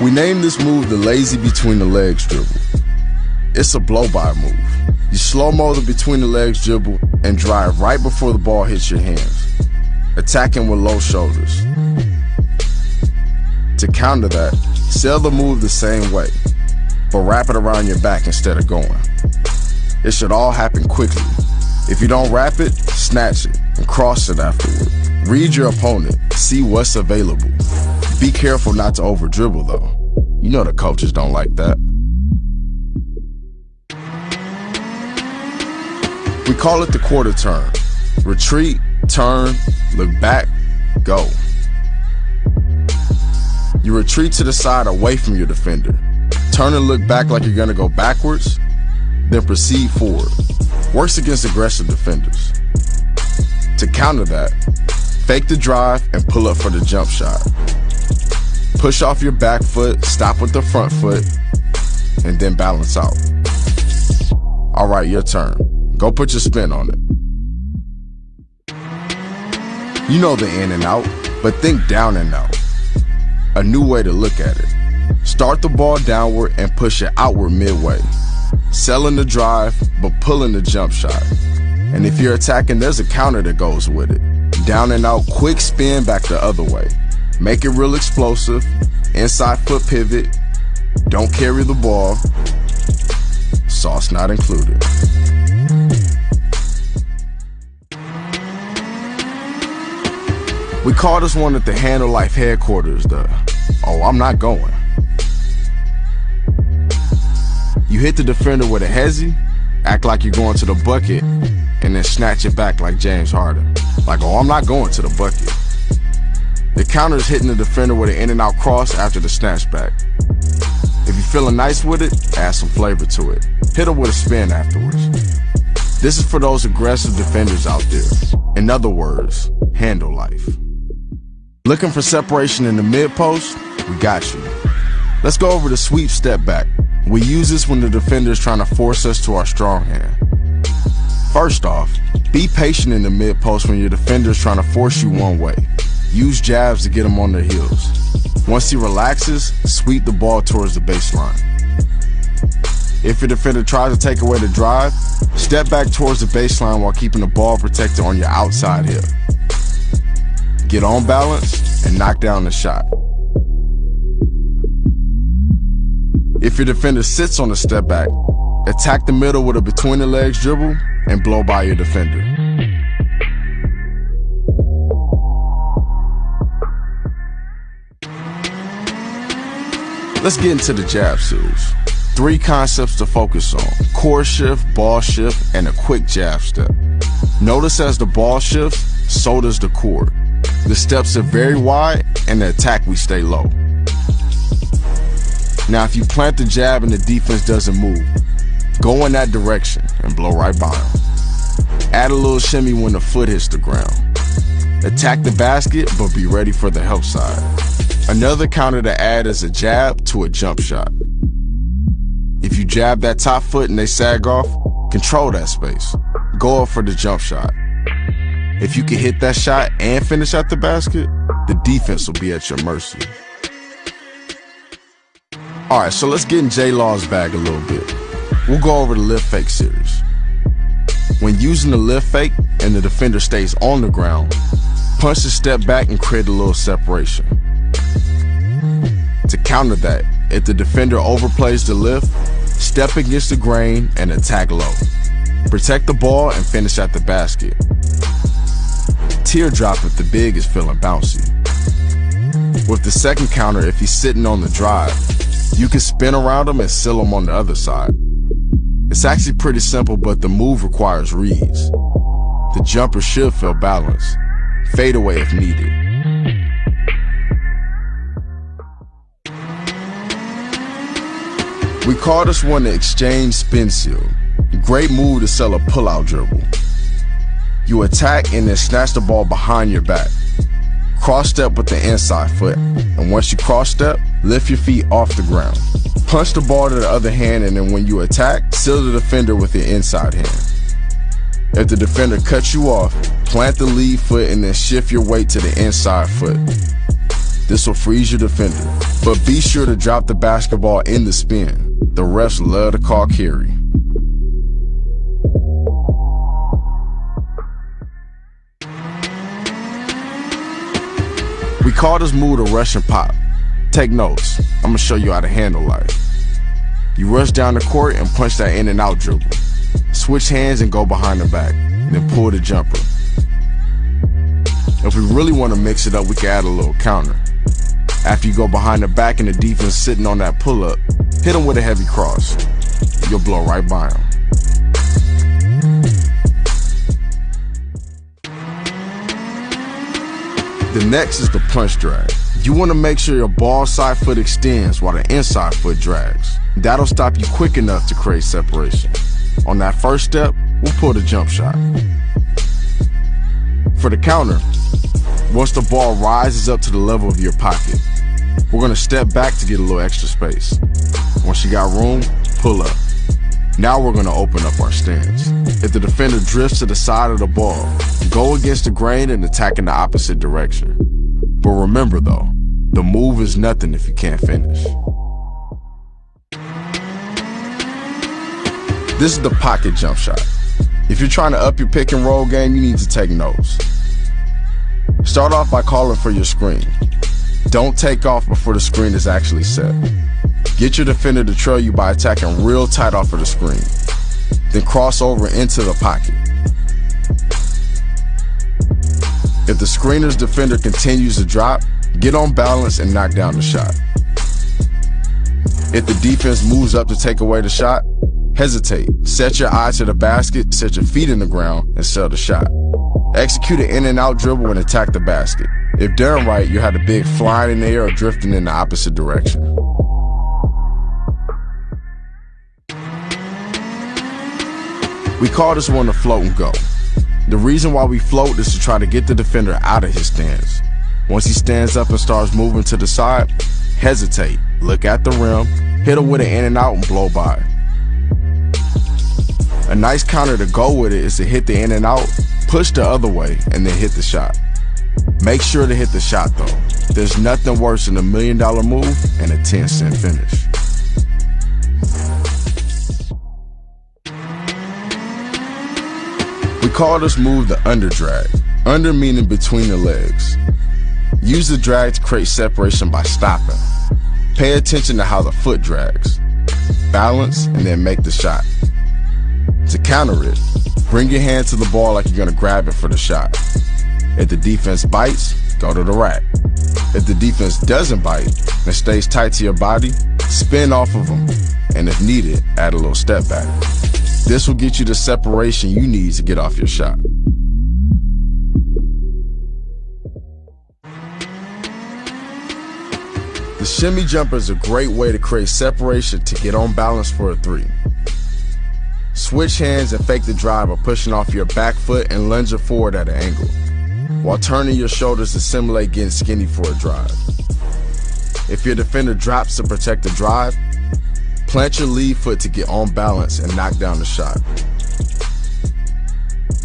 We named this move the lazy between the legs dribble. It's a blow-by move. You slow-mo the between the legs dribble and drive right before the ball hits your hands, attacking with low shoulders. To counter that, sail the move the same way, but wrap it around your back instead of going. It should all happen quickly. If you don't wrap it, snatch it and cross it afterward. Read your opponent, see what's available. Be careful not to over-dribble though. You know the coaches don't like that. We call it the quarter turn. Retreat, turn, look back, go. You retreat to the side away from your defender. Turn and look back like you're gonna go backwards, then proceed forward. Works against aggressive defenders. To counter that, fake the drive and pull up for the jump shot. Push off your back foot, stop with the front foot, and then balance out. All right, your turn. Go put your spin on it. You know the in and out, but think down and out. A new way to look at it. Start the ball downward and push it outward midway. Selling the drive, but pulling the jump shot. And if you're attacking, there's a counter that goes with it. Down and out, quick spin back the other way. Make it real explosive, inside foot pivot, don't carry the ball, sauce not included. We call this one at the Handle Life headquarters the, oh, I'm not going. You hit the defender with a hezzy, act like you're going to the bucket, and then snatch it back like James Harden. Like, oh, I'm not going to the bucket. The counter is hitting the defender with an in and out cross after the snatch back. If you're feeling nice with it, add some flavor to it. Hit him with a spin afterwards. This is for those aggressive defenders out there. In other words, handle life. Looking for separation in the mid post? We got you. Let's go over the sweep step back. We use this when the defender is trying to force us to our strong hand. First off, be patient in the mid post when your defender is trying to force you one way. Use jabs to get him on their heels. Once he relaxes, sweep the ball towards the baseline. If your defender tries to take away the drive, step back towards the baseline while keeping the ball protected on your outside hip. Get on balance and knock down the shot. If your defender sits on the step back, attack the middle with a between the legs dribble and blow by your defender. Let's get into the jab series. 3 concepts to focus on: core shift, ball shift, and a quick jab step. Notice as the ball shifts, so does the core. The steps are very wide and the attack we stay low. Now if you plant the jab and the defense doesn't move, go in that direction and blow right by them. Add a little shimmy when the foot hits the ground. Attack the basket, but be ready for the help side. Another counter to add is a jab to a jump shot. If you jab that top foot and they sag off, control that space. Go up for the jump shot. If you can hit that shot and finish at the basket, the defense will be at your mercy. All right, so let's get in J-Law's bag a little bit. We'll go over the lift fake series. When using the lift fake and the defender stays on the ground, punch the step back and create a little separation. To counter that, if the defender overplays the lift, step against the grain and attack low. Protect the ball and finish at the basket. Teardrop if the big is feeling bouncy. With the second counter, if he's sitting on the drive, you can spin around him and seal him on the other side. It's actually pretty simple, but the move requires reads. The jumper should feel balanced. Fade away if needed. We call this one the exchange spin seal. Great move to sell a pull-out dribble. You attack and then snatch the ball behind your back. Cross step with the inside foot, and once you cross step, lift your feet off the ground. Punch the ball to the other hand, and then when you attack, seal the defender with your inside hand. If the defender cuts you off, plant the lead foot and then shift your weight to the inside foot. This will freeze your defender, but be sure to drop the basketball in the spin. The refs love to call carry. We call this move the Russian pop. Take notes, I'm gonna show you how to handle life. You rush down the court and punch that in and out dribble. Switch hands and go behind the back, then pull the jumper. If we really want to mix it up, we can add a little counter. After you go behind the back and the defense sitting on that pull-up, hit them with a heavy cross. You'll blow right by them. The next is the punch drag. You want to make sure your ball side foot extends while the inside foot drags. That'll stop you quick enough to create separation. On that first step, we'll pull the jump shot. For the counter, once the ball rises up to the level of your pocket, we're going to step back to get a little extra space. Once you got room, pull up. Now we're going to open up our stance. If the defender drifts to the side of the ball, go against the grain and attack in the opposite direction. But remember though, the move is nothing if you can't finish. This is the pocket jump shot. If you're trying to up your pick and roll game, you need to take notes. Start off by calling for your screen. Don't take off before the screen is actually set. Get your defender to trail you by attacking real tight off of the screen. Then cross over into the pocket. If the screener's defender continues to drop, get on balance and knock down the shot. If the defense moves up to take away the shot, hesitate. Set your eye to the basket, set your feet in the ground, and sell the shot. Execute an in and out dribble and attack the basket. If done right, you have the big flying in the air or drifting in the opposite direction. We call this one the float and go. The reason why we float is to try to get the defender out of his stance. Once he stands up and starts moving to the side, hesitate, look at the rim, hit him with an in and out and blow by. A nice counter to go with it is to hit the in and out, push the other way, and then hit the shot. Make sure to hit the shot though. There's nothing worse than a $1 million move and a 10-cent finish. We call this move the under drag. Under meaning between the legs. Use the drag to create separation by stopping. Pay attention to how the foot drags. Balance and then make the shot. To counter it, bring your hand to the ball like you're going to grab it for the shot. If the defense bites, go to the rack. If the defense doesn't bite and stays tight to your body, spin off of them, and if needed, add a little step back. This will get you the separation you need to get off your shot. The shimmy jumper is a great way to create separation to get on balance for a three. Switch hands and fake the drive by pushing off your back foot and lunge it forward at an angle, while turning your shoulders to simulate getting skinny for a drive. If your defender drops to protect the drive, plant your lead foot to get on balance and knock down the shot.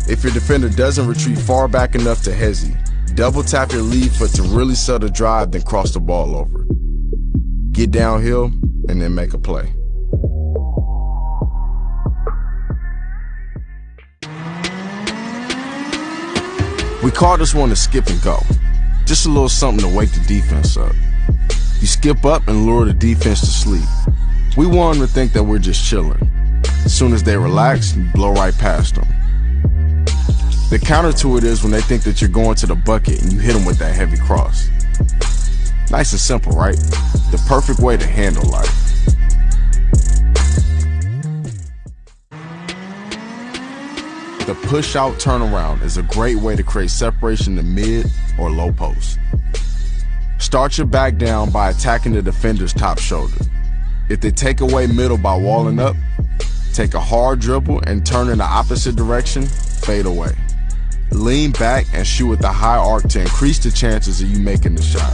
If your defender doesn't retreat far back enough to hezi, double tap your lead foot to really sell the drive, then cross the ball over. Get downhill and then make a play. We call this one the skip and go. Just a little something to wake the defense up. You skip up and lure the defense to sleep. We want them to think that we're just chilling. As soon as they relax, you blow right past them. The counter to it is when they think that you're going to the bucket and you hit them with that heavy cross. Nice and simple, right? The perfect way to handle life. The push-out turnaround is a great way to create separation in the mid or low post. Start your back down by attacking the defender's top shoulder. If they take away middle by walling up, take a hard dribble and turn in the opposite direction, fade away. Lean back and shoot with the high arc to increase the chances of you making the shot.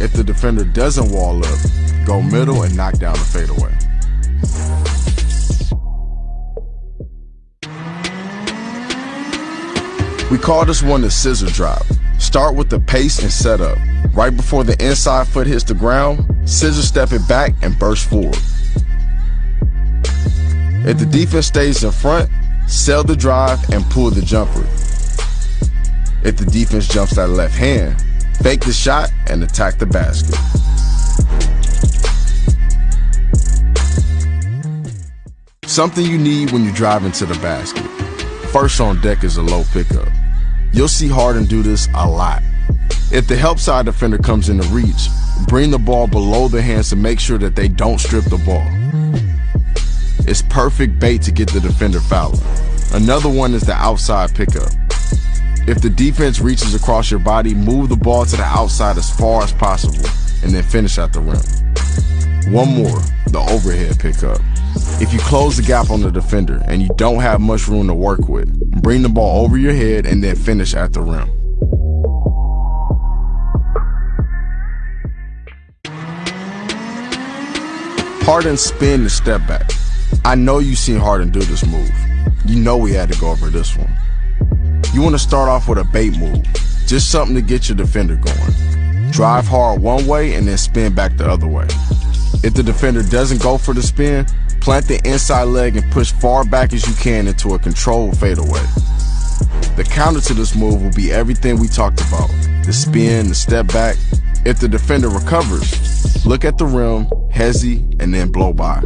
If the defender doesn't wall up, go middle and knock down the fadeaway. We call this one the scissor drop. Start with the pace and setup. Right before the inside foot hits the ground, scissor step it back and burst forward. If the defense stays in front, sell the drive and pull the jumper. If the defense jumps that left hand, fake the shot and attack the basket. Something you need when you drive into the basket. First on deck is a low pickup. You'll see Harden do this a lot. If the help side defender comes into reach, bring the ball below their hands to make sure that they don't strip the ball. It's perfect bait to get the defender fouling. Another one is the outside pickup. If the defense reaches across your body, move the ball to the outside as far as possible and then finish at the rim. One more, the overhead pickup. If you close the gap on the defender and you don't have much room to work with, bring the ball over your head and then finish at the rim. Harden spin the step back. I know you've seen Harden do this move. You know we had to go over this one. You want to start off with a bait move, just something to get your defender going. Drive hard one way and then spin back the other way. If the defender doesn't go for the spin, plant the inside leg and push far back as you can into a controlled fadeaway. The counter to this move will be everything we talked about: the spin, the step back. If the defender recovers, look at the rim, hezzy, and then blow by.